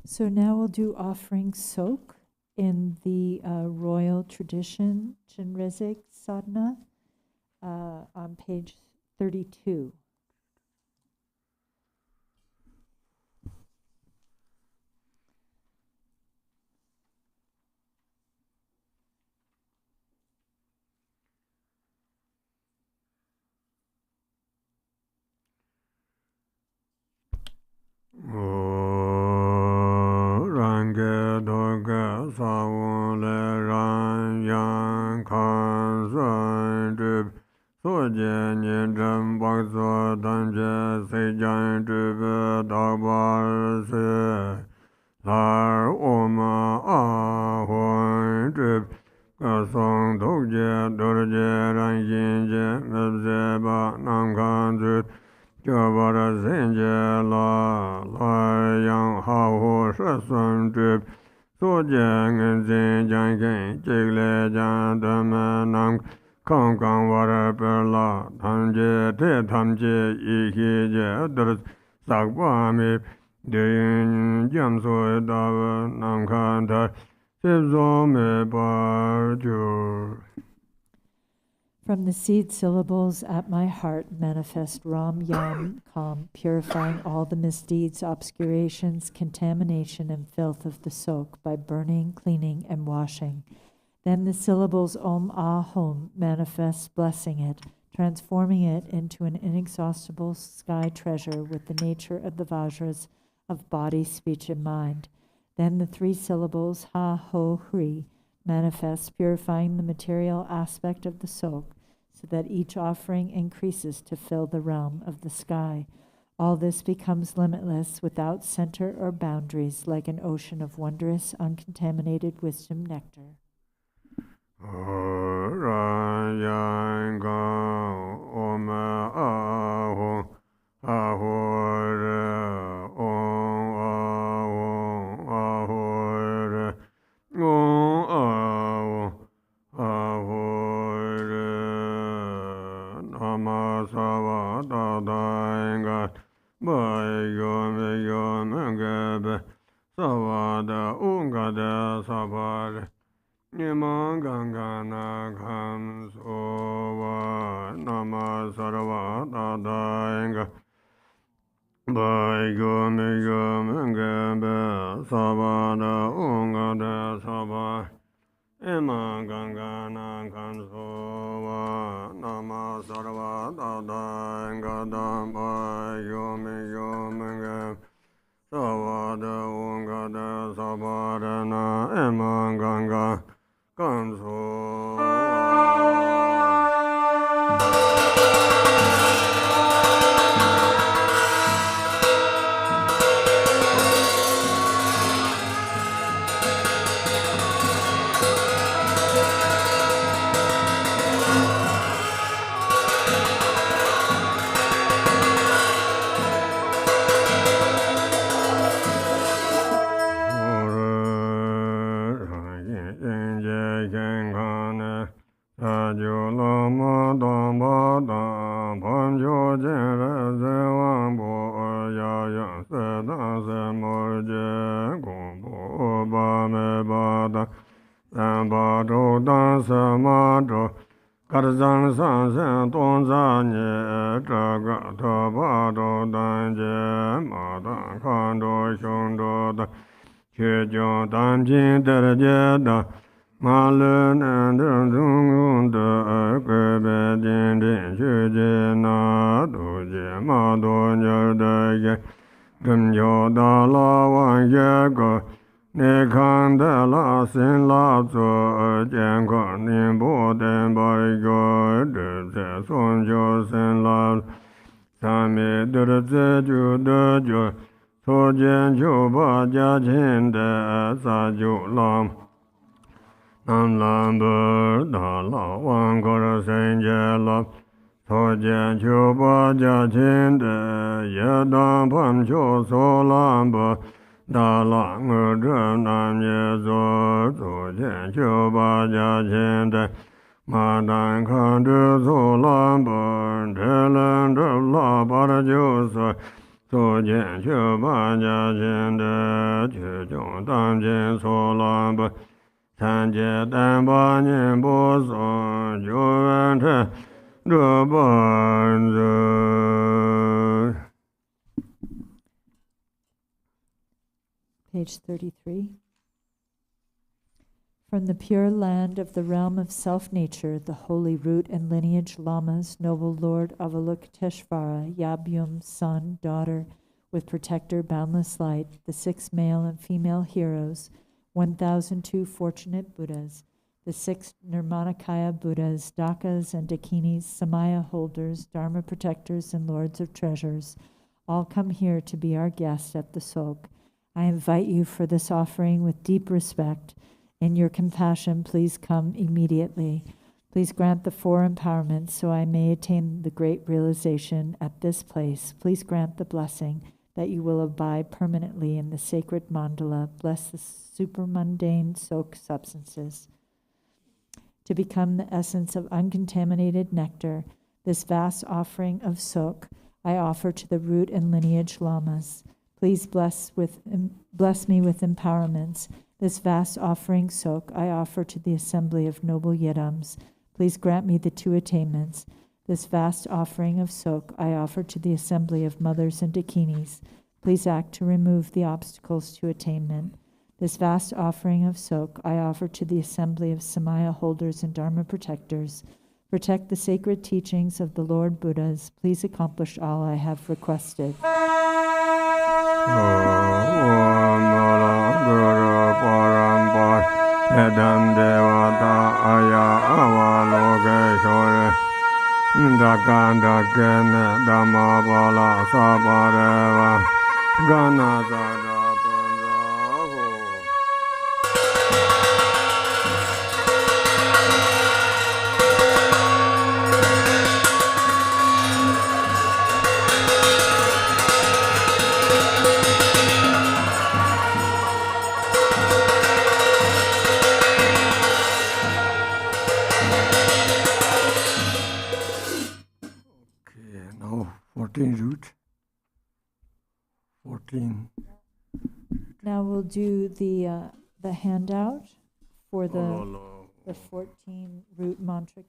So now we'll do offering soak in the royal tradition, Chenrezig Sadhana, on page 32. From the seed syllables at my heart manifest Ram Yam Kam, purifying all the misdeeds, obscurations, contamination, and filth of the soak by burning, cleaning, and washing. Then the syllables Om Ah Hum manifest, blessing it, transforming it into an inexhaustible sky treasure with the nature of the Vajras of body, speech, and mind. Then the three syllables Ha Ho Hri manifest, purifying the material aspect of the soak, so that each offering increases to fill the realm of the sky. All this becomes limitless, without center or boundaries, like an ocean of wondrous, uncontaminated wisdom nectar. so jian qiu ba jia jian de qu zhong dang jian so lan bu san jie dan ba nian bo so jiu wen che zhe ban zhe. Page 33. From the pure land of the realm of self-nature, the holy root and lineage lamas, noble lord Avalokiteshvara, Yabhyum, son, daughter, with protector, boundless light, the 6 male and female heroes, 1,002 fortunate Buddhas, the 6 Nirmanakaya Buddhas, Dakas and Dakinis, Samaya holders, Dharma protectors, and lords of treasures, all come here to be our guests at the Sok. I invite you for this offering with deep respect. In your compassion, please come immediately. Please grant the 4 empowerments so I may attain the great realization at this place. Please grant the blessing that you will abide permanently in the sacred mandala. Bless the supermundane Sok substances to become the essence of uncontaminated nectar. This vast offering of Sok I offer to the root and lineage lamas. Please bless me with empowerments. This vast offering Sok I offer to the assembly of noble Yidams. Please grant me the 2 attainments. This vast offering of Sok I offer to the assembly of mothers and dakinis. Please act to remove the obstacles to attainment. This vast offering of Sok I offer to the assembly of Samaya holders and Dharma protectors. Protect the sacred teachings of the Lord Buddhas. Please accomplish all I have requested. Now 14 root. 14. Now we'll do the handout for the 14 root mantric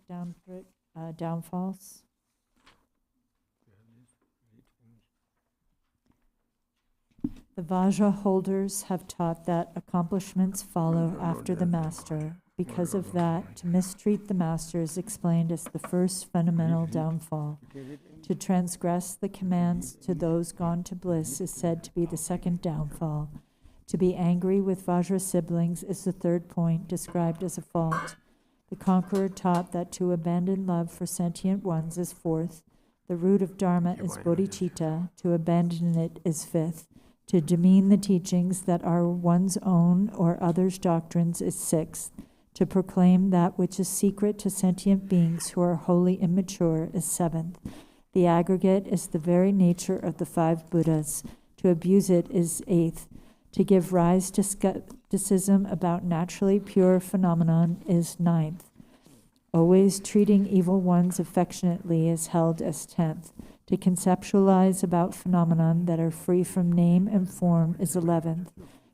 downfalls. The Vajra holders have taught that accomplishments follow after the master. Because of that, to mistreat the master is explained as the first fundamental downfall. To transgress the commands to those gone to bliss is said to be the second downfall. To be angry with Vajra siblings is the third point, described as a fault. The conqueror taught that to abandon love for sentient ones is fourth. The root of Dharma is bodhicitta. To abandon it is fifth. To demean the teachings that are one's own or others' doctrines is sixth. To proclaim that which is secret to sentient beings who are wholly immature is seventh. The aggregate is the very nature of the 5 Buddhas. To abuse it is eighth. To give rise to skepticism about naturally pure phenomenon is ninth. Always treating evil ones affectionately is held as 10th. To conceptualize about phenomenon that are free from name and form is 11th.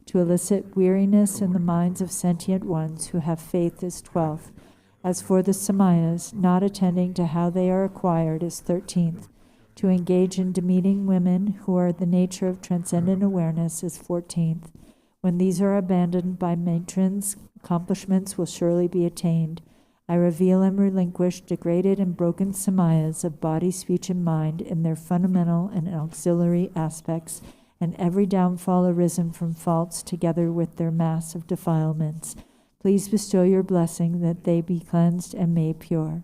To elicit weariness in the minds of sentient ones who have faith is 12th. As for the samayas, not attending to how they are acquired is 13th. To engage in demeaning women who are the nature of transcendent awareness is 14th. When these are abandoned by matrons, accomplishments will surely be attained. I reveal and relinquish degraded and broken samayas of body, speech, and mind in their fundamental and auxiliary aspects, and every downfall arisen from faults together with their mass of defilements. Please bestow your blessing that they be cleansed and made pure.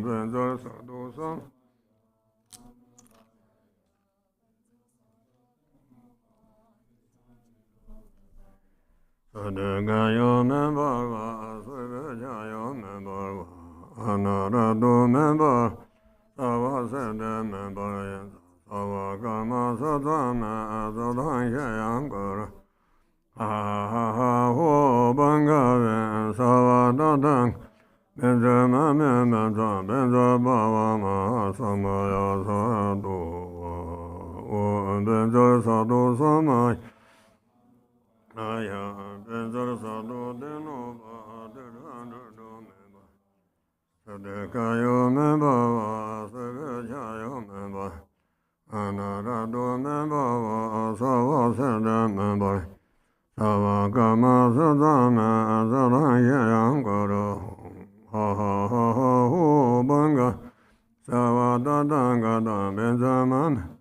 Benza Sadhgaya member, Sivijaya member, Anarado member, Savasada member, Savagama Sadhana, Sadhanshayangara, Ho Bangave, Savadadang, Benjama Mementa, Benjabava, Samaya Sadu, Benja Sadu Samay. Aya benzer sadu deno ba derando memba sadekayo memba savekayo memba anarado memba savasada memba savagama sadama sadayang goro ha ha ha ha ho banga savadadanga da benjaman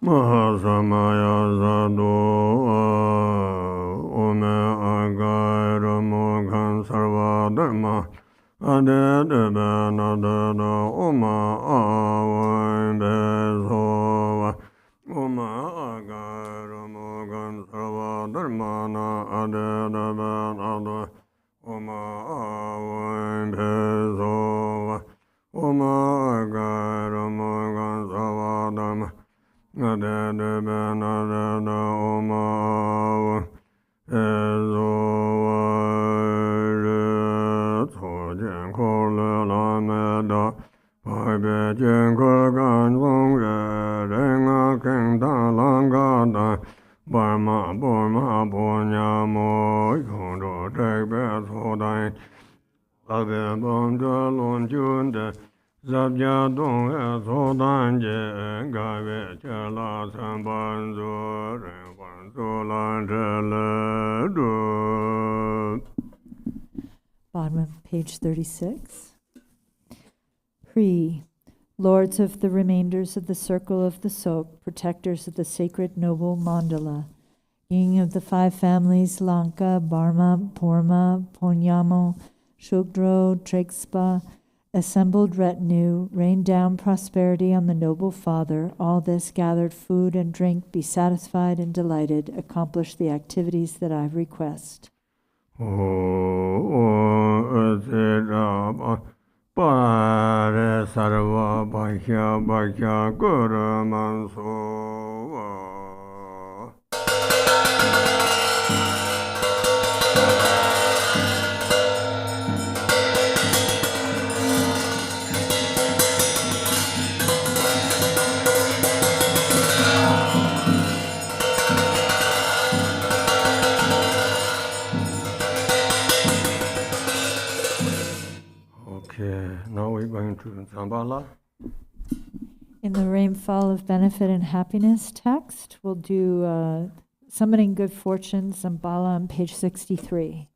Mahasamaya Sado Ome Agara Mogan Sarva Dharma Adedebe Nadada Oma Awain Bezova Oma Agara Mogan Sarva Dharma Na Adedebe Nadada Oma Awain Bezova Oma Agara Mogan Sarva Dharma Adede benadede oma ezoare tojen kole lameda paibe jen korgan zongre renga kengda langada barma borma bonyamo yondo tekbe sodai labe bonja lonjunde Zabja dong e so dan je ga ve che la san ban zo ren wan zo lan je le du. Bottom of page 36. Pre, lords of the remainders of the circle of the Sok, protectors of the sacred noble mandala, king of the five families Lanka, Barma, Porma, Ponyamo, Shugdro, Tregspa, assembled retinue, rain down prosperity on the noble father, all this gathered food and drink, be satisfied and delighted, accomplish the activities that I request. Pare sarva bhakya bhakya guru manso. Okay, now we're going to Sambala. In the rainfall of benefit and happiness text, we'll do summoning good fortune, Sambala on page 63.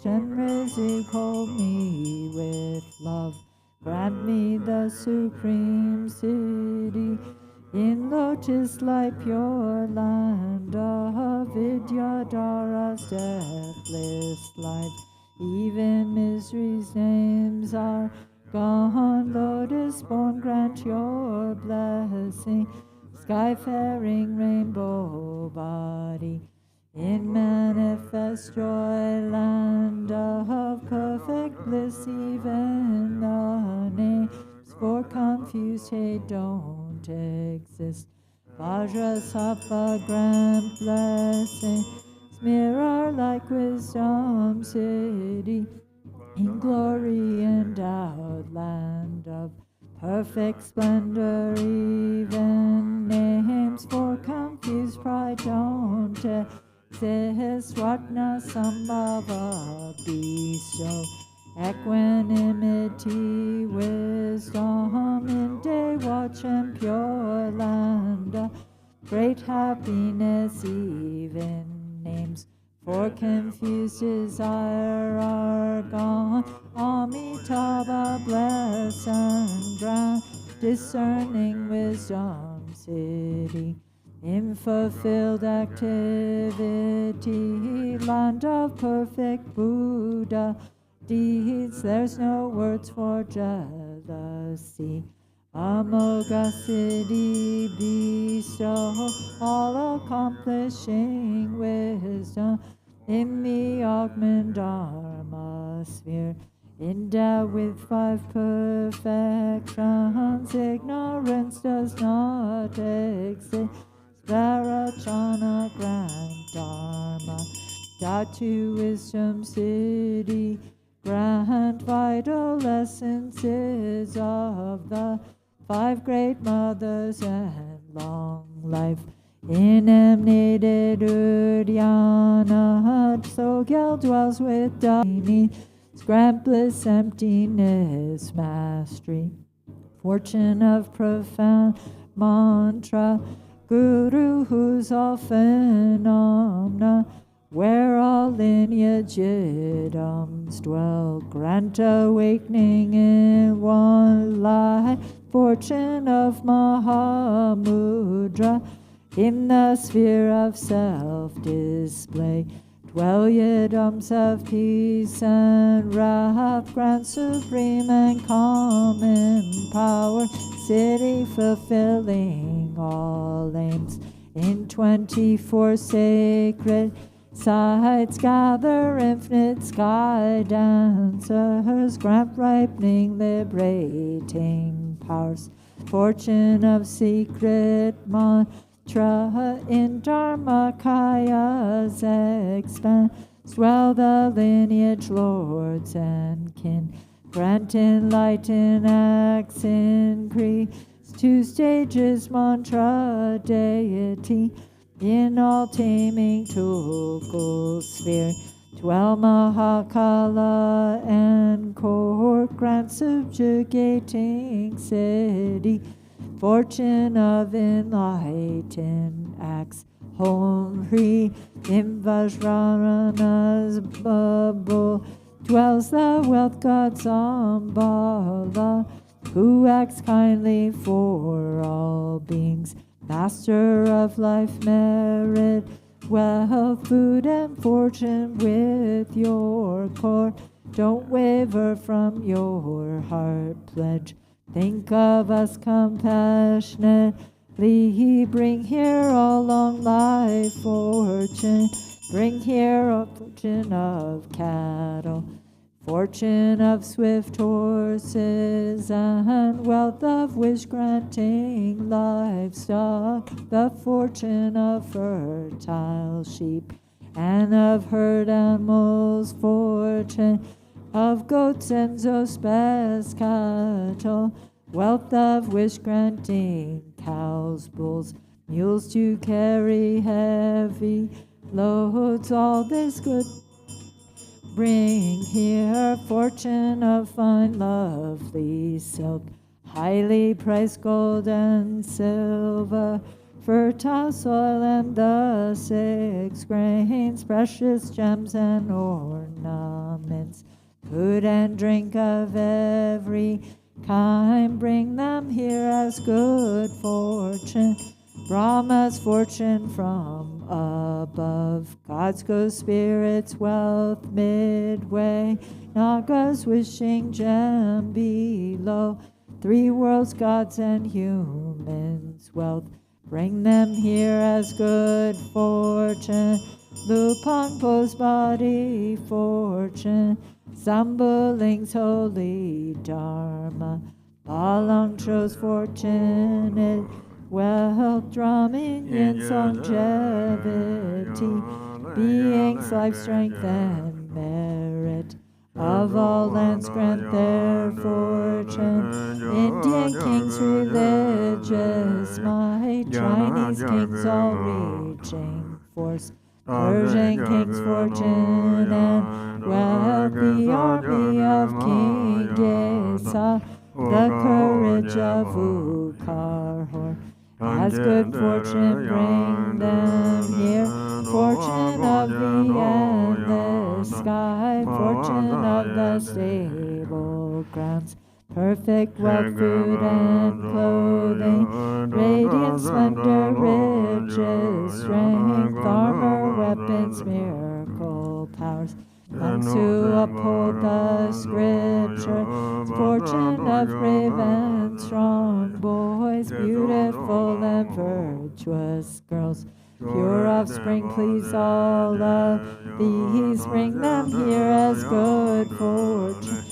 Chenrezig, hold me with love. Grant me the supreme city. In lotus light pure land of Vidyadhara's deathless life, even misery's names are gone. Lotus born, grant your blessing, sky-faring rainbow body, in manifest joy land of perfect bliss, even the names for confused hate don't exist. Vajrasattva grant blessing, mirror like wisdom city, in glory endowed land of perfect splendor, even names for confused pride don't exist. Ratna Sambala bestow equanimity, wisdom in day watch and pure land of great happiness, even names for confused desire are gone. Amitabha bless and grant discerning wisdom city, in fulfilled activity, land of perfect Buddha deeds. There's no words for jealousy. Amogacity bestow, all accomplishing wisdom, in the augment dharma sphere, endowed with 5 perfections. Ignorance does not exist. Varachana grant dharma, Dhatu wisdom city, grant vital essences of the 5 great mothers and long life. Inemnated Uddiyana, Sogel dwells with Dini, grant bliss, emptiness, mastery, fortune of profound mantra, Guru who's all phenomena, where all lineage idioms dwell, grant awakening in one light, fortune of Mahamudra, in the sphere of self-display, dwell yidams of peace and wrath, grant supreme and common power, city fulfilling all aims, in 24 sacred sides gather infinite sky dancers, grant ripening liberating powers, fortune of secret mantra, in Dharmakaya's expanse, swell the lineage lords and kin, grant enlighten acts increase, 2 stages mantra deity, in all taming Tukul sphere, dwell Mahakala and court, grant subjugating city, fortune of enlightened acts, home free, in Vajrana's bubble, dwells the wealth god Sambala, who acts kindly for all beings, master of life, merit, wealth, food, and fortune with your court. Don't waver from your heart pledge. Think of us compassionately. Bring here all long life fortune. Bring here a fortune of cattle, fortune of swift horses, and wealth of wish-granting livestock, the fortune of fertile sheep, and of herd animals, fortune of goats and zospes cattle, wealth of wish-granting cows, bulls, mules to carry heavy loads, all this good bring here, fortune of fine lovely silk, highly priced gold and silver, fertile soil and the 6 grains, precious gems and ornaments, food and drink of every kind, bring them here as good fortune. Brahma's fortune from above, God's ghost spirits wealth midway, Nagas wishing gem below, three worlds, gods and humans wealth. Bring them here as good fortune. Lupangpo's body fortune. Sambaling's holy dharma. Balangcho's fortunate wealth, drumming in longevity. Beings, life, strength, and merit. Of all lands grant their fortune. Indian kings religious might, Chinese kings all reaching force, Persian kings fortune and wealth, the army of King Gesa, the courage of Ukarhor. As good fortune bring them here, fortune of the endless sky, fortune of the stable grounds, perfect wealth, food and clothing, radiant splendor, riches, strength, armor, weapons, miracle powers, monks who uphold the scripture, fortune of brave and strong boys, beautiful and virtuous girls, pure offspring, please all of these, bring them here as good fortune.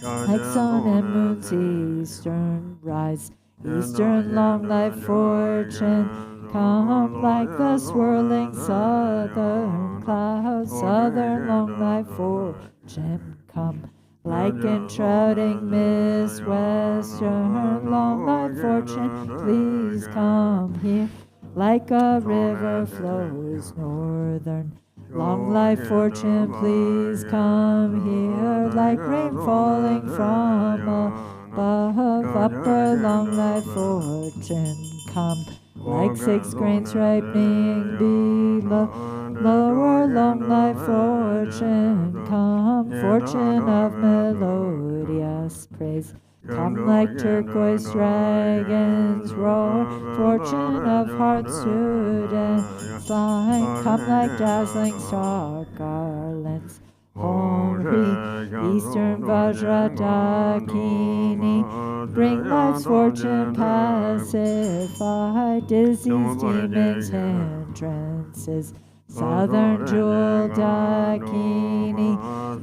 Like sun and moon's eastern rise, eastern long life fortune, come like the swirling southern clouds, southern long life fortune, come like enshrouding mist, western long life fortune, please come here, like a river flows northern. Long life fortune, please come here, like rain falling from above. Upper long life fortune, come like 6 grains ripening below. Lower long life fortune, come, fortune of melodious praise. Come like turquoise dragons roar, fortune of hearts stood and slime. Come like dazzling star garlands, hoary, eastern Vajra Dakini. Bring life's fortune pacify, disease, demons, hindrances. Southern jewel Dakini,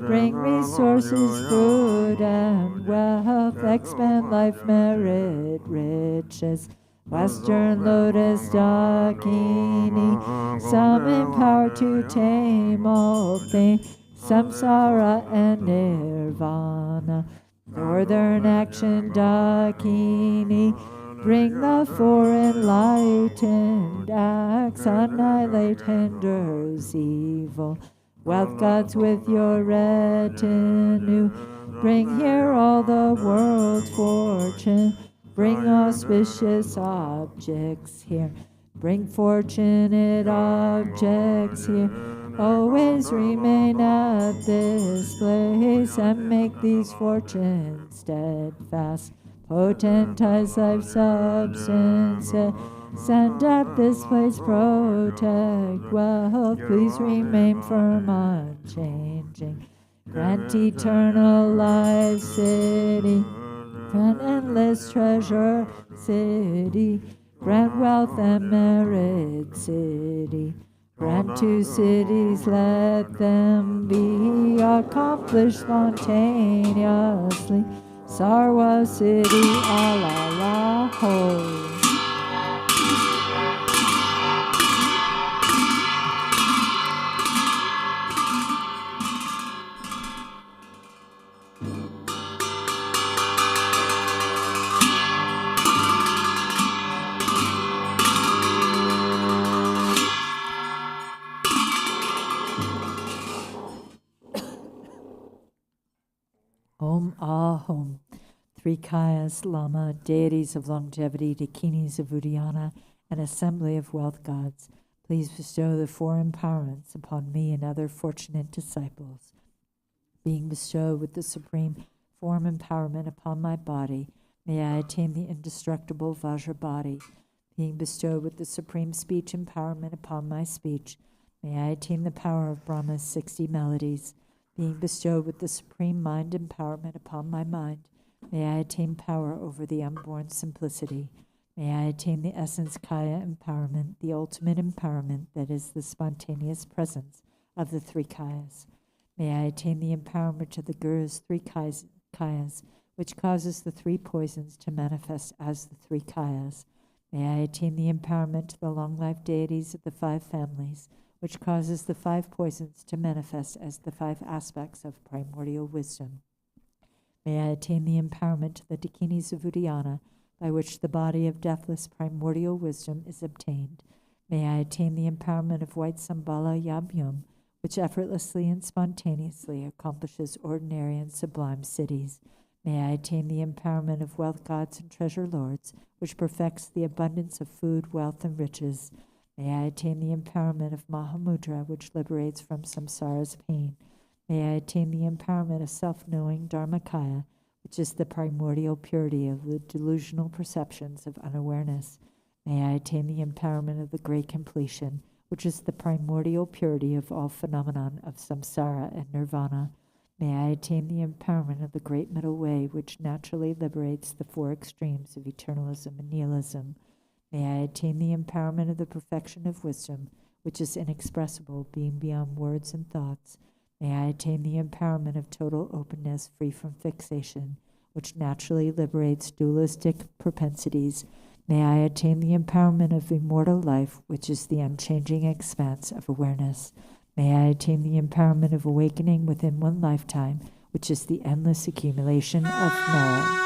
bring resources, food and wealth, expand life, merit, riches. Western lotus Dakini, summon power to tame all things, samsara and nirvana. Northern action Dakini, bring the four enlightened acts, annihilate, hinders evil. Wealth gods with your retinue, bring here all the world's fortune. Bring auspicious objects here, bring fortunate objects here. Always remain at this place and make these fortunes steadfast. Potentize life substance, send at this place, protect wealth, please remain firm, unchanging. Grant eternal life, city, grant endless treasure, city, grant wealth and merit, city. Grant 2 cities, let them be accomplished spontaneously. Sarwa city, alala ho. Om Ahom. 3 Kayas, Lama, deities of longevity, Dakinis of Uddiyana, and assembly of wealth gods, please bestow the 4 empowerments upon me and other fortunate disciples, being bestowed with the supreme form empowerment upon my body. May I attain the indestructible Vajra body. Being bestowed with the supreme speech empowerment upon my speech, may I attain the power of Brahma's 60 melodies. Being bestowed with the supreme mind empowerment upon my mind, may I attain power over the unborn simplicity. May I attain the essence Kaya empowerment, the ultimate empowerment that is the spontaneous presence of the three Kayas. May I attain the empowerment of the Guru's three Kayas, which causes the three poisons to manifest as the three Kayas. May I attain the empowerment to the long-life deities of the 5 families, which causes the 5 poisons to manifest as the 5 aspects of primordial wisdom. May I attain the empowerment to the Dakinis of Uddiyana, by which the body of deathless primordial wisdom is obtained. May I attain the empowerment of white Sambala Yabyum, which effortlessly and spontaneously accomplishes ordinary and sublime cities. May I attain the empowerment of wealth gods and treasure lords, which perfects the abundance of food, wealth, and riches. May I attain the empowerment of Mahamudra, which liberates from samsara's pain. May I attain the empowerment of self-knowing Dharmakaya, which is the primordial purity of the delusional perceptions of unawareness. May I attain the empowerment of the great completion, which is the primordial purity of all phenomenon of samsara and nirvana. May I attain the empowerment of the great middle way, which naturally liberates the 4 extremes of eternalism and nihilism. May I attain the empowerment of the perfection of wisdom, which is inexpressible, being beyond words and thoughts. May I attain the empowerment of total openness, free from fixation, which naturally liberates dualistic propensities. May I attain the empowerment of immortal life, which is the unchanging expanse of awareness. May I attain the empowerment of awakening within one lifetime, which is the endless accumulation of merit.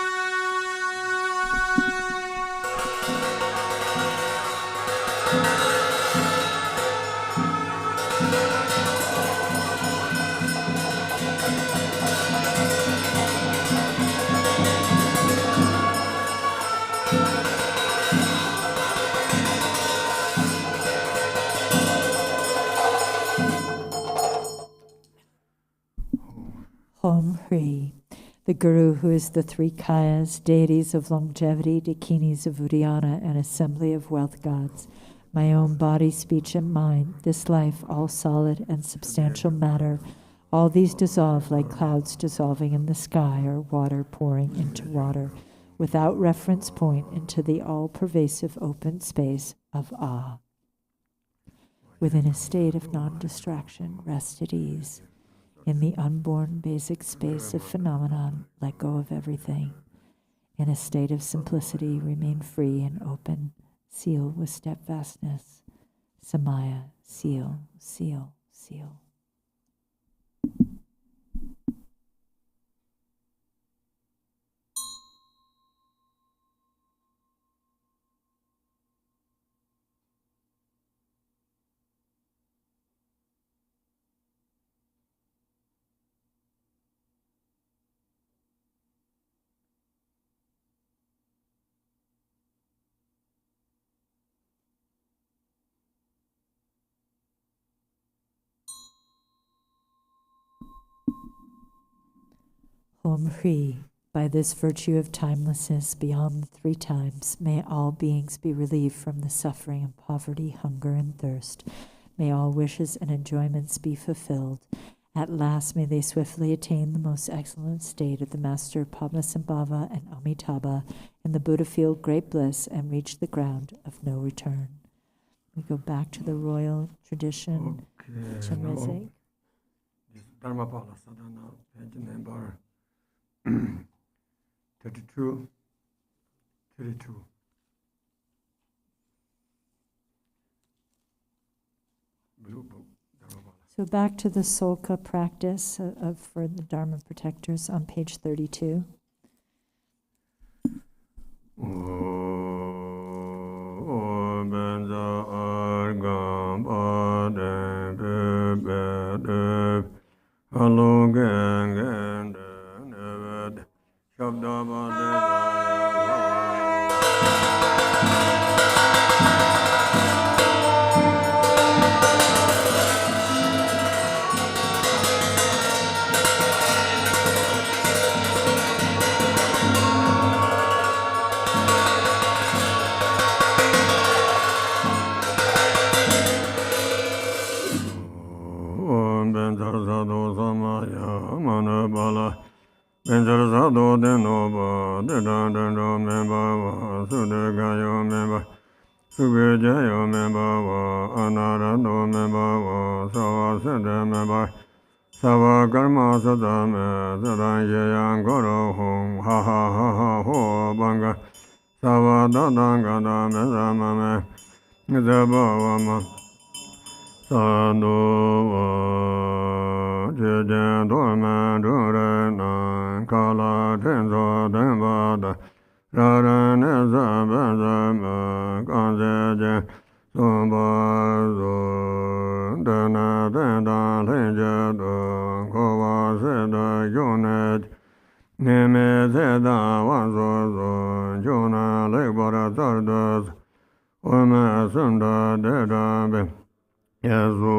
Om Hri, the Guru who is the 3 Kayas, deities of longevity, Dakinis of Uddiyana, and assembly of wealth gods, my own body, speech, and mind, this life, all solid and substantial matter, all these dissolve like clouds dissolving in the sky or water pouring into water, without reference point into the all-pervasive open space of Ah. Within a state of non-distraction, rest at ease. In the unborn basic space of phenomenon, let go of everything. In a state of simplicity, remain free and open. Seal with steadfastness. Samaya, seal, seal, seal. Om Hri, by this virtue of timelessness beyond the 3 times, may all beings be relieved from the suffering of poverty, hunger, and thirst. May all wishes and enjoyments be fulfilled. At last may they swiftly attain the most excellent state of the Master Padmasambhava and Amitabha in the Buddha field great bliss and reach the ground of no return. We go back to the royal tradition. Okay. Chenrezig. This Dharmapala Sadhana, page number 32. Blue book, Dharmapala. So back to the Solka practice for the Dharma protectors on page 32. Manabala, Benjarzado de Nova, the Dandro member, Sudagayo member, Sugajayo member, Anarado member, Sawa Seda member, Sawa Karma Sadame, Zadan Goro Home, Ha Ha Ha Ha Ho Banga, Sawa Dadanga Mezamame, Zabawama. Sando Jejen Dorman Durena Kala Tenzo Dembada Raran Ezabazama Kanzeje Sumbazo Dana Denda Lenjado Kova Seda Yonet Neme Zeda Wanzozo Jona Lebara Zardas Oma Sunda Dedabe Yesu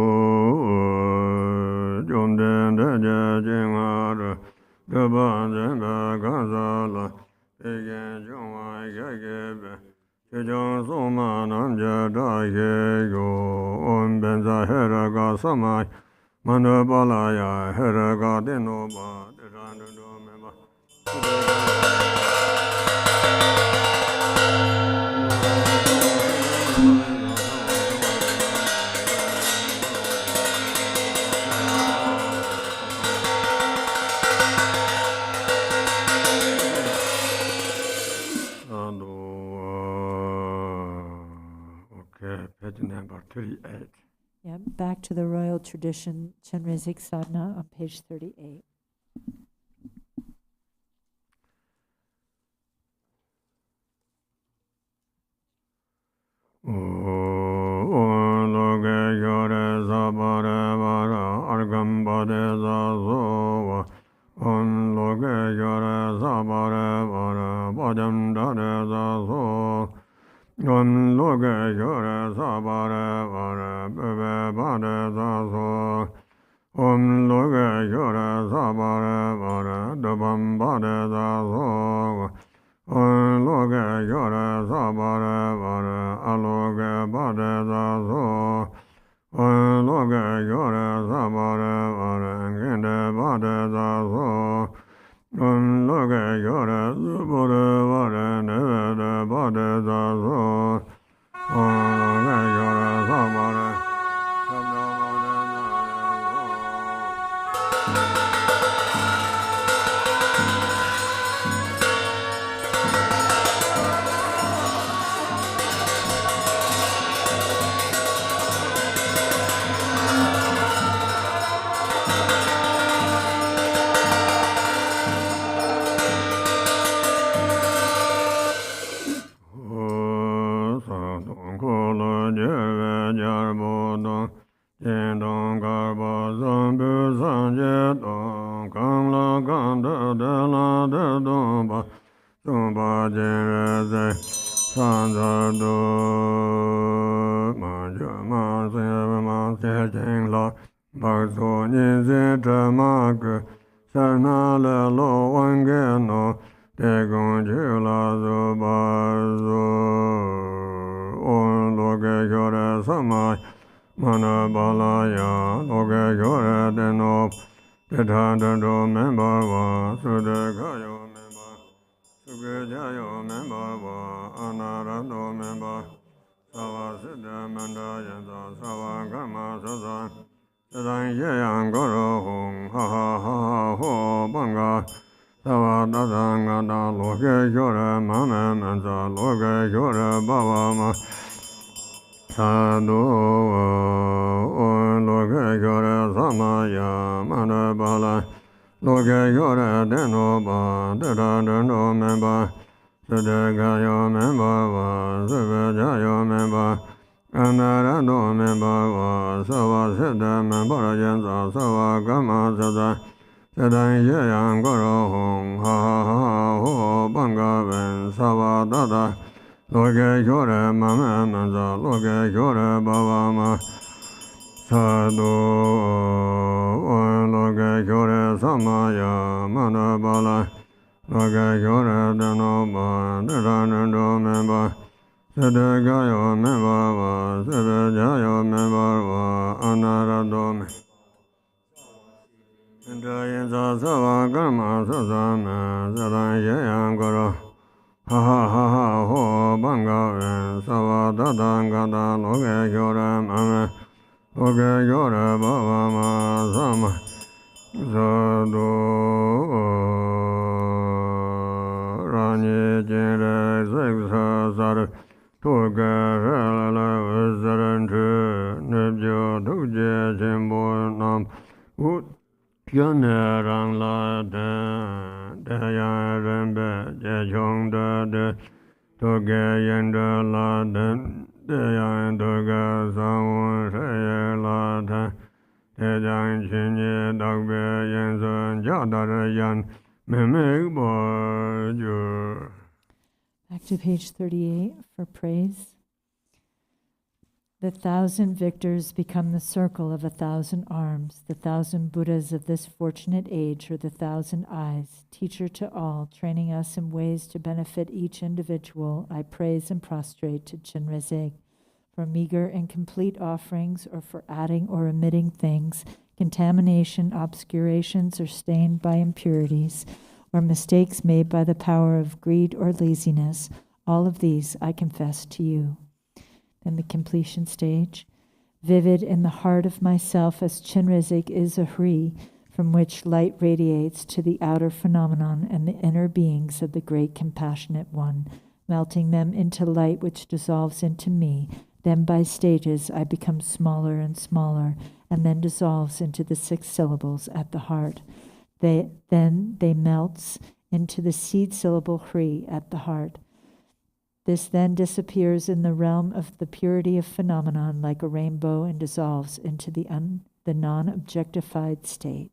Jomden Deja Jingara Gaban Zemba Gazala Egen Jongwa Gagebe Jong Soma Nanja Dage Yo Om Benza Heraga Samai Manabalaya Heraga Denoba Derando Mema Okay, page number 38. Yeah, back to the royal tradition, Chenrezig Sadhana on page 38. Jayan Sava Karma Sasame Sadan Yayan Guru Ha ha ha ha ho Banga Sava Dadan Gada Loge Yore Mame Loge Yore Baba Ma Sama Sado Rani Chenrezig Sadhana Toge Rala Zaranchu Nebjo Duje Jimbo Nam Ut Yone Rang La De Yan Rembe Je Chong De Toge Yende La De Yan Toge Sawun Sheye La De Jan Chinye Dagbe Yen Sun Jadar Yan Mimik Bo Jur. Back to page 38 for praise. The 1,000 victors become the circle of 1,000 arms. The 1,000 Buddhas of this fortunate age are the 1,000 eyes. Teacher to all, training us in ways to benefit each individual, I praise and prostrate to Chenrezig. For meager and complete offerings, or for adding or omitting things, contamination, obscurations, or stained by impurities, or mistakes made by the power of greed or laziness, all of these I confess to you. Then the completion stage. Vivid in the heart of myself as Chenrezig is a Hri, from which light radiates to the outer phenomenon and the inner beings of the great compassionate one, melting them into light which dissolves into me. Then by stages I become smaller and smaller, and then dissolves into the 6 syllables at the heart. Then they melts into the seed syllable Hri at the heart. This then disappears in the realm of the purity of phenomenon like a rainbow and dissolves into the non-objectified state.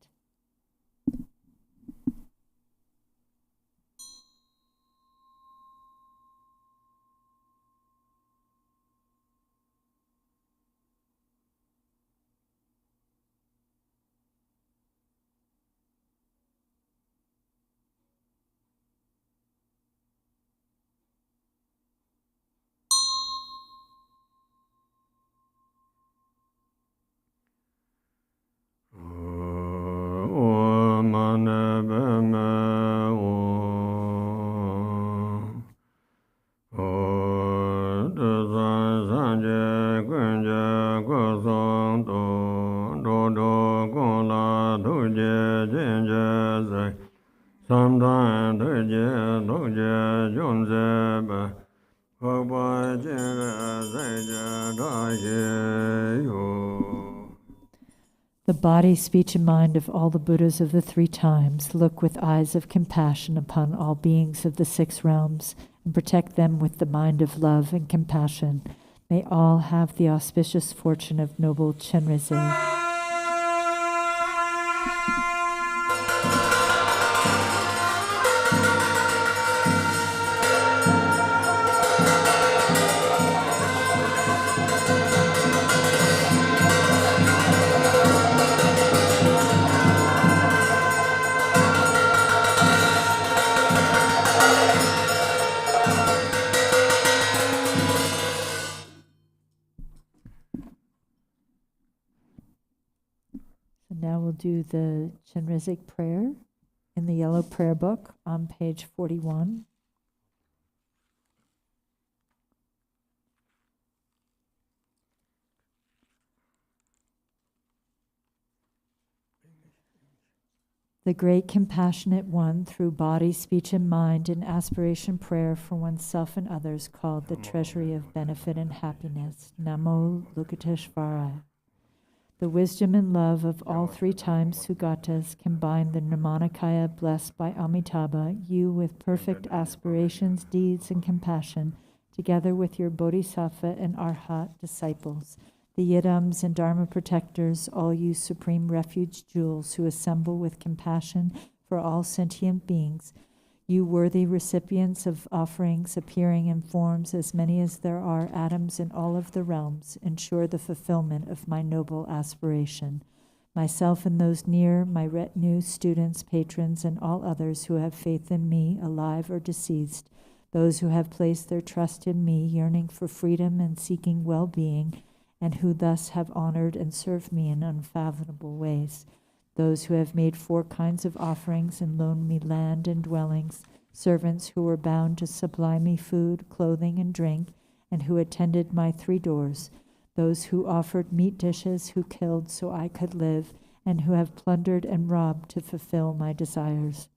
The body, speech, and mind of all the Buddhas of the 3 times look with eyes of compassion upon all beings of the 6 realms and protect them with the mind of love and compassion. May all have the auspicious fortune of noble Chenrezig. Now we'll do the Chenrezig prayer in the yellow prayer book on page 41. The great compassionate one, through body, speech, and mind, in aspiration prayer for oneself and others, called the treasury of benefit and happiness. Namo Lokiteshvaraya. The wisdom and love of all 3 times Sugatas combine the Nirmanakaya blessed by Amitabha, you with perfect aspirations, deeds, and compassion, together with your Bodhisattva and Arhat disciples, the Yidams and Dharma protectors, all you supreme refuge jewels who assemble with compassion for all sentient beings, you worthy recipients of offerings appearing in forms as many as there are atoms in all of the realms, ensure the fulfillment of my noble aspiration. Myself and those near, my retinue, students, patrons, and all others who have faith in me, alive or deceased, those who have placed their trust in me, yearning for freedom and seeking well-being, and who thus have honored and served me in unfathomable ways. those who have made 4 kinds of offerings and loaned me land and dwellings, servants who were bound to supply me food, clothing, and drink, and who attended my 3 doors, those who offered meat dishes, who killed so I could live, and who have plundered and robbed to fulfill my desires.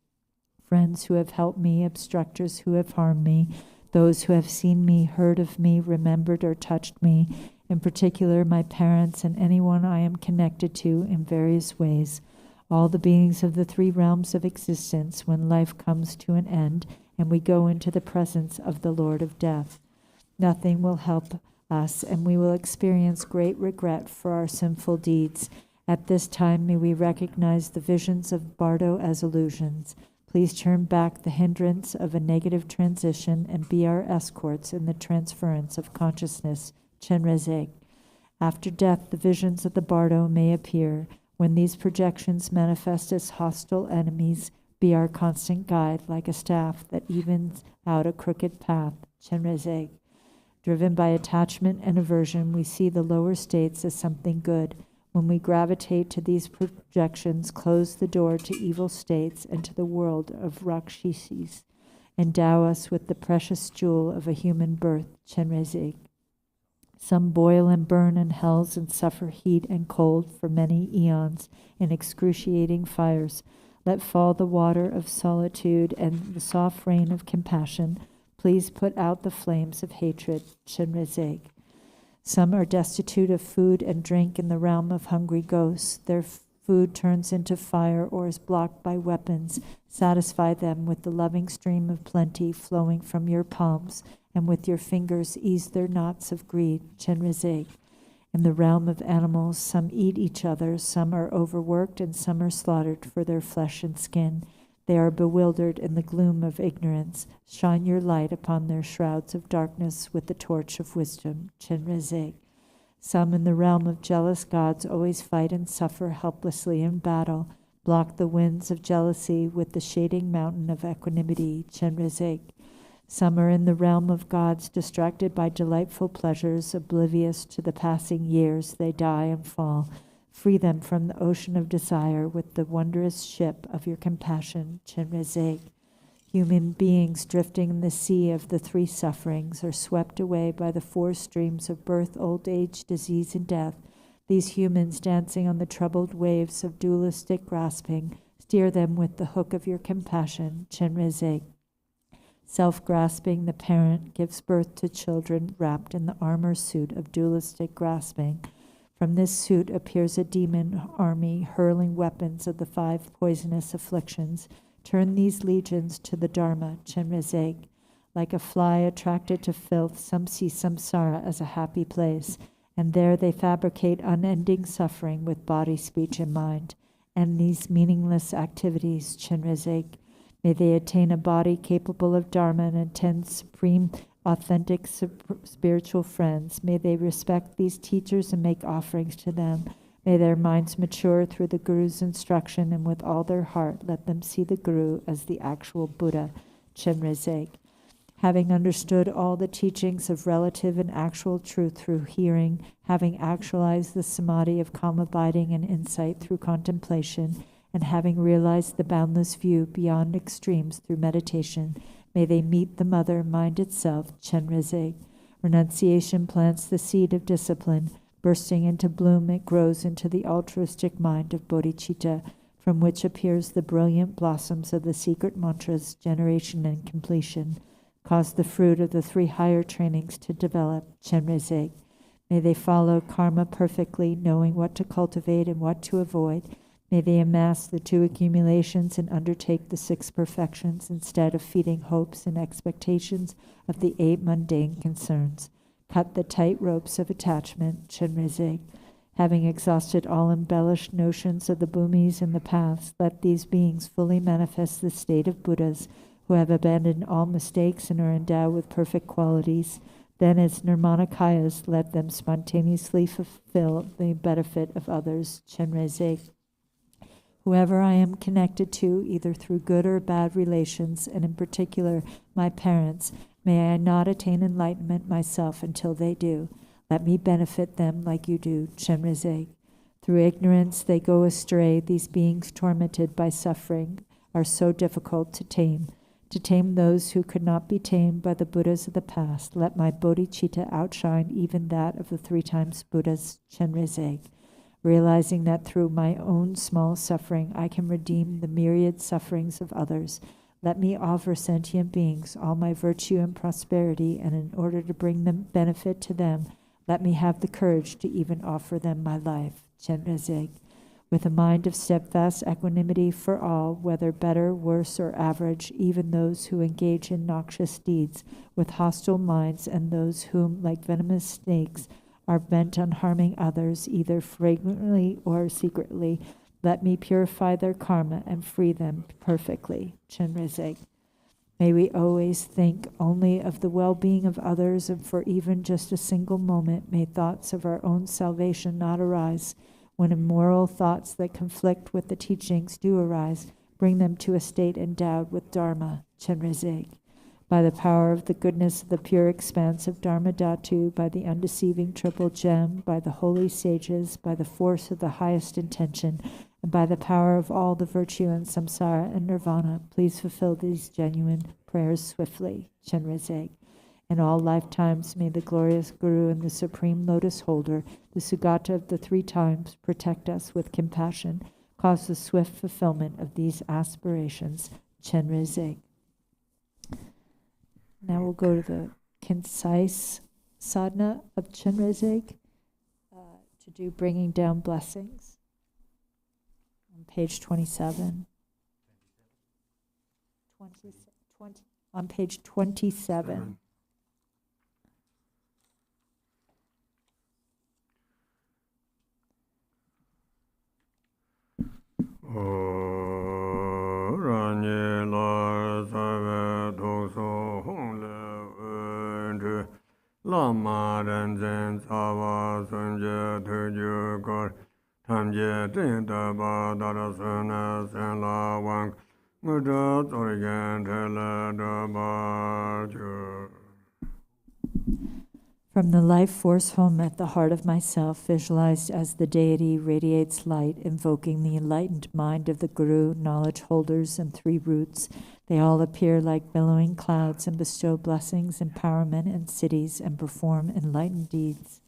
Friends who have helped me, obstructors who have harmed me, those who have seen me, heard of me, remembered or touched me, in particular my parents and anyone I am connected to in various ways, all the beings of the 3 realms of existence when life comes to an end and we go into the presence of the Lord of Death. Nothing will help us, and we will experience great regret for our sinful deeds. At this time, may we recognize the visions of Bardo as illusions. Please turn back the hindrance of a negative transition and be our escorts in the transference of consciousness, Chenrezig. After death, the visions of the Bardo may appear. When these projections manifest as hostile enemies, be our constant guide, like a staff that evens out a crooked path, Chenrezig. Driven by attachment and aversion, we see the lower states as something good. When we gravitate to these projections, close the door to evil states and to the world of Rakshishis. Endow us with the precious jewel of a human birth, Chenrezig. Some boil and burn in hells and suffer heat and cold for many eons in excruciating fires. Let fall the water of solitude and the soft rain of compassion. Please put out the flames of hatred, Chenrezig. Some are destitute of food and drink in the realm of hungry ghosts. Their food turns into fire or is blocked by weapons. Satisfy them with the loving stream of plenty flowing from your palms, and with your fingers ease their knots of greed, Chenrezig. In the realm of animals, some eat each other, some are overworked, and some are slaughtered for their flesh and skin. They are bewildered in the gloom of ignorance. Shine your light upon their shrouds of darkness with the torch of wisdom, Chenrezig. Some in the realm of jealous gods always fight and suffer helplessly in battle. Block the winds of jealousy with the shading mountain of equanimity, Chenrezig. Some are in the realm of gods, distracted by delightful pleasures, oblivious to the passing years. They die and fall. Free them from the ocean of desire with the wondrous ship of your compassion, Chenrezig. Human beings drifting in the sea of the 3 sufferings are swept away by the 4 streams of birth, old age, disease, and death. These humans dancing on the troubled waves of dualistic grasping, steer them with the hook of your compassion, Chenrezig. Self-grasping, the parent gives birth to children wrapped in the armor suit of dualistic grasping. From this suit appears a demon army hurling weapons of the 5 poisonous afflictions. Turn these legions to the Dharma, Chenrezig. Like a fly attracted to filth, some see samsara as a happy place, and there they fabricate unending suffering with body, speech, and mind. End these meaningless activities, Chenrezig. May they attain a body capable of Dharma and attend supreme, authentic spiritual friends. May they respect these teachers and make offerings to them. May their minds mature through the Guru's instruction, and with all their heart let them see the Guru as the actual Buddha, Chenrezig. Having understood all the teachings of relative and actual truth through hearing, having actualized the samadhi of calm abiding and insight through contemplation, and having realized the boundless view beyond extremes through meditation, may they meet the mother mind itself, Chenrezig. Renunciation plants the seed of discipline. Bursting into bloom, it grows into the altruistic mind of bodhicitta, from which appears the brilliant blossoms of the secret mantras, generation and completion. Cause the fruit of the 3 higher trainings to develop, Chenrezig. May they follow karma perfectly, knowing what to cultivate and what to avoid. May they amass the 2 accumulations and undertake the 6 perfections instead of feeding hopes and expectations of the 8 mundane concerns. Cut the tight ropes of attachment, Chenrezig. Having exhausted all embellished notions of the bhumis and the paths, let these beings fully manifest the state of Buddhas who have abandoned all mistakes and are endowed with perfect qualities. Then as Nirmanakayas, let them spontaneously fulfill the benefit of others, Chenrezig. Whoever I am connected to, either through good or bad relations, and in particular my parents, may I not attain enlightenment myself until they do. Let me benefit them like you do, Chenrezig. Through ignorance they go astray. These beings tormented by suffering are so difficult to tame. To tame those who could not be tamed by the Buddhas of the past, let my bodhicitta outshine even that of the 3 times Buddhas, Chenrezig. Realizing that through my own small suffering I can redeem the myriad sufferings of others, let me offer sentient beings all my virtue and prosperity, and in order to bring them benefit to them, let me have the courage to even offer them my life, Chenrezig. With a mind of steadfast equanimity for all, whether better, worse, or average, even those who engage in noxious deeds, with hostile minds, and those whom, like venomous snakes, are bent on harming others, either flagrantly or secretly, let me purify their karma and free them perfectly, Chenrezig. May we always think only of the well-being of others, and for even just a single moment, may thoughts of our own salvation not arise. When immoral thoughts that conflict with the teachings do arise, bring them to a state endowed with Dharma, Chenrezig. By the power of the goodness of the pure expanse of Dharma Dhatu, by the undeceiving triple gem, by the holy sages, by the force of the highest intention, and by the power of all the virtue in samsara and nirvana, please fulfill these genuine prayers swiftly, Chenrezig. In all lifetimes, may the glorious Guru and the Supreme Lotus Holder, the Sugata of the 3 times, protect us with compassion, cause the swift fulfillment of these aspirations, Chenrezig. Now we'll go to the concise sadhana of Chenrezig to do bringing down blessings. On page 27. On page 27. Lama Renzen Sava Sunja Tuju Kor Tamje Tinta Badarasana Senla Wang Muda Torigan Tele Dabarju. From the life force home at the heart of myself, visualized as the deity radiates light, invoking the enlightened mind of the Guru, knowledge holders, and 3 roots. They all appear like billowing clouds and bestow blessings, empowerment, and cities, and perform enlightened deeds.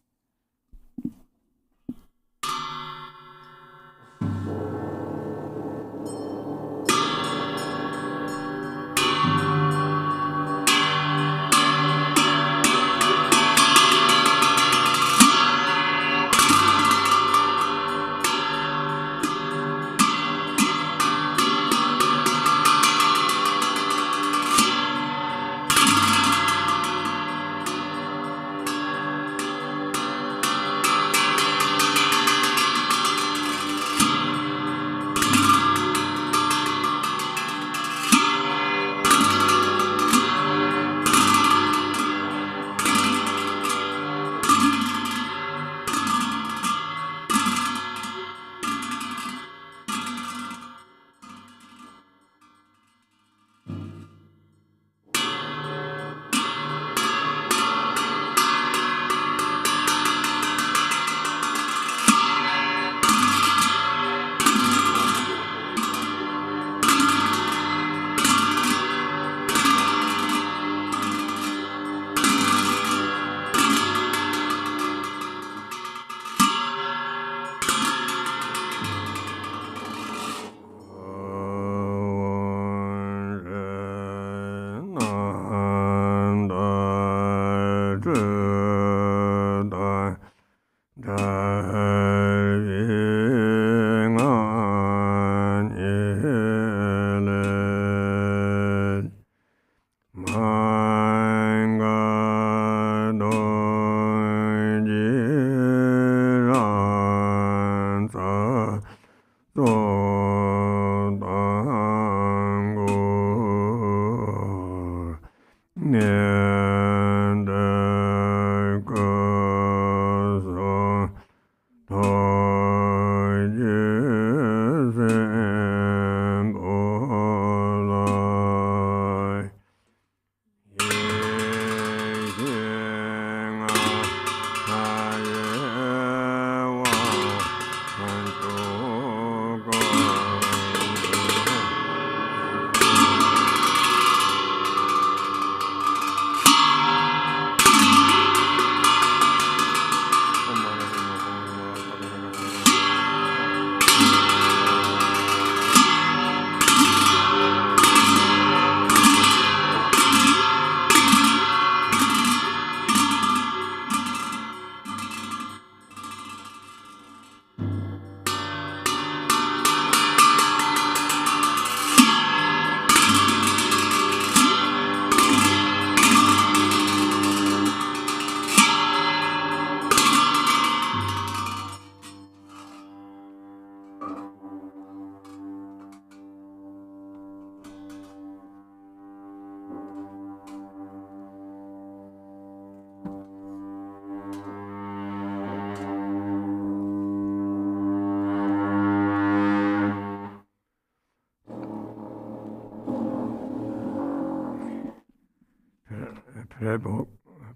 prayer book,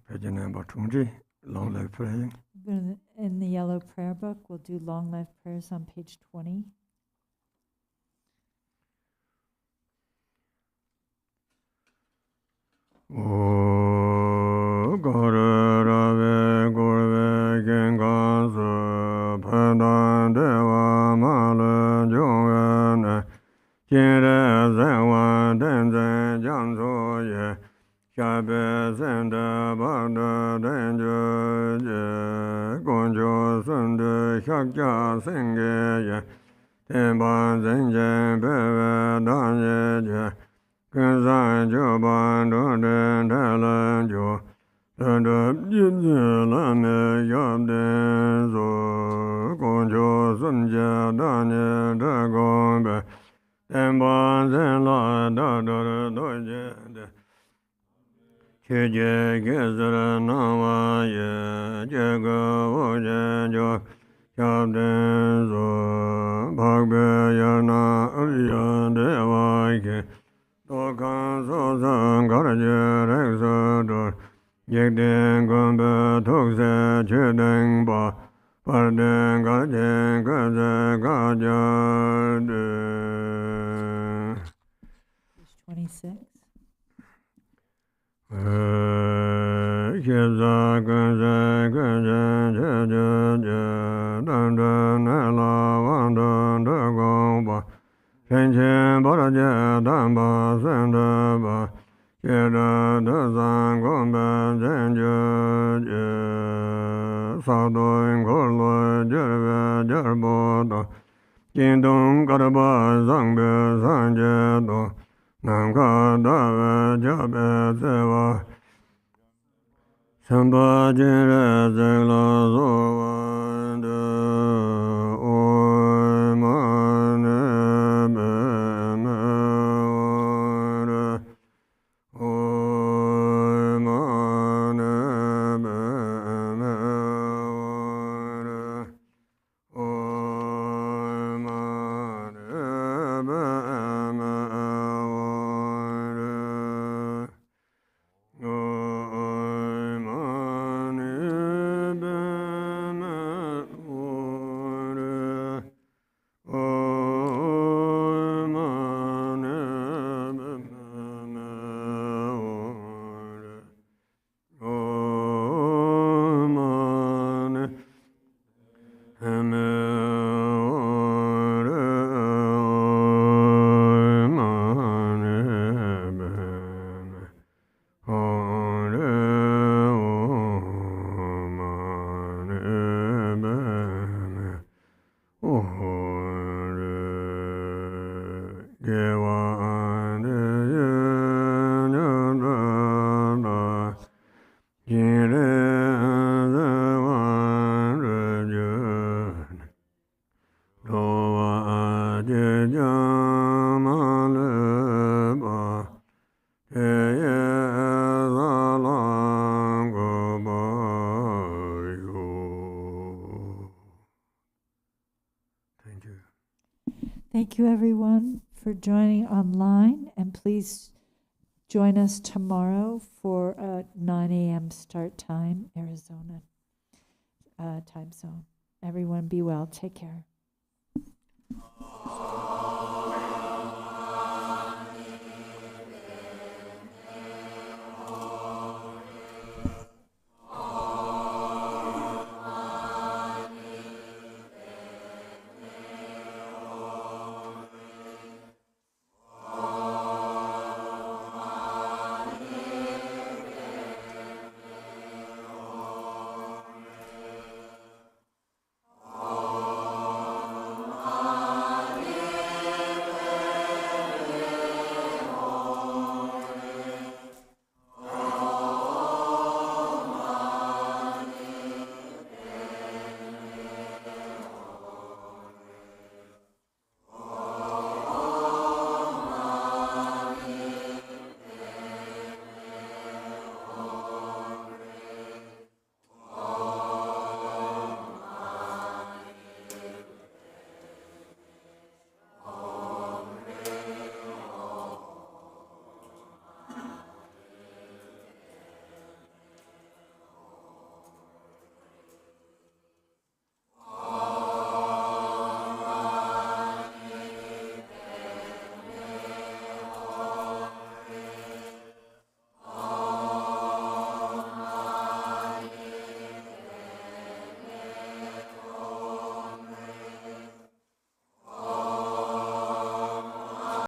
page number 20, long life praying. In the yellow prayer book, we'll do long life prayers on page 20. O Gorave Gorve Gengansu Padan Deva Mala Jongana Chenrezig Wan Tenzin Jiangsu Ye Shabe Senda Bada Denju Ye Gongju Sundu Shakja Senge Ye Tenpan Zenjen Bebe Danye Ye Kansan Joban Doden Talan Jo Tadab Jibzi Lame Yabden Zo Gongjo Sunja Danye Dagombe Tenpan Zenla Dador Doje Cheje Gezra Nama Ye Jega Oje Jo Yabden Zo Bhagbe Yana Arya Deva Ke Tokan Sosang Garaje Rexodor Yekden Gombe Tokse Chedeng Ba Parden Gajen Gaze Gajade. Page 26. Keza Gaze Gajen Cheje Dandan Nela Wandan Dagomba Shenchen Baraje Damba Sendaba Yeda Dazan Gombe Zenju Sado Ingolo Jerve Jerbodo Jindong Garba Zangbe Sanjedo Namka Dave Jabe Sewa Samba Chenrezig Sadhana Oy Mane Oy Mane Oy Thank you, everyone, for joining online, and please join us tomorrow for a 9 a.m. start time, Arizona time zone. Everyone be well. Take care.